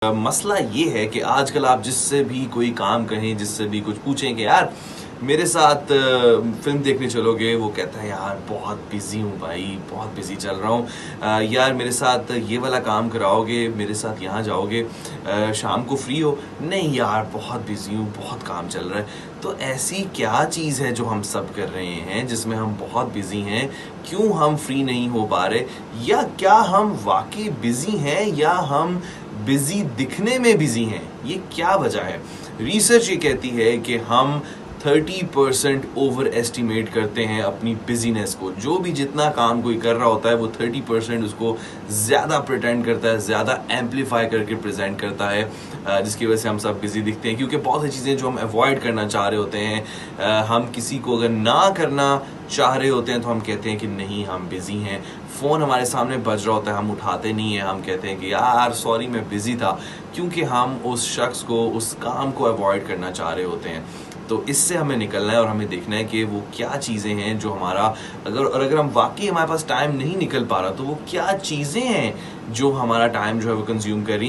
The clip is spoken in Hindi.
मसला ये है कि आजकल आप जिससे भी कोई काम कहें, जिससे भी कुछ पूछें कि यार मेरे साथ फ़िल्म देखने चलोगे? वो कहता है यार बहुत बिज़ी हूँ भाई, बहुत बिज़ी चल रहा हूँ। यार मेरे साथ ये वाला काम कराओगे? मेरे साथ यहाँ जाओगे? शाम को फ्री हो? नहीं यार बहुत बिज़ी हूँ, बहुत काम चल रहा है। तो ऐसी क्या चीज़ है जो हम सब कर रहे हैं, जिसमें हम बहुत बिज़ी हैं? क्यों हम फ्री नहीं हो पा रहे? या क्या हम वाक़ई बिज़ी हैं या हम बिज़ी दिखने में बिज़ी हैं? ये क्या वजह है? रिसर्च ये कहती है कि हम 30% ओवर एस्टिमेट करते हैं अपनी बिज़ीनेस को। जो भी जितना काम कोई कर रहा होता है वो 30% उसको ज़्यादा प्रिटेंड करता है, ज़्यादा एम्प्लीफाई करके प्रेज़ेंट करता है, जिसकी वजह से हम सब बिज़ी दिखते हैं। क्योंकि बहुत सी चीज़ें जो हम अवॉइड करना चाह रहे होते हैं, हम किसी को अगर ना करना चाह रहे होते हैं तो हम कहते हैं कि नहीं हम बिज़ी हैं। फ़ोन हमारे सामने बज रहा होता है, हम उठाते नहीं हैं, हम कहते हैं कि यार सॉरी मैं बिज़ी था, क्योंकि हम उस शख्स को, उस काम को अवॉइड करना चाह रहे होते हैं। तो इससे हमें निकलना है और हमें देखना है कि वो क्या चीज़ें हैं जो हमारा अगर हम वाक़ई हमारे पास टाइम नहीं निकल पा रहा तो वो क्या चीज़ें हैं जो हमारा टाइम जो है वो कंज़्यूम कर रही हैं।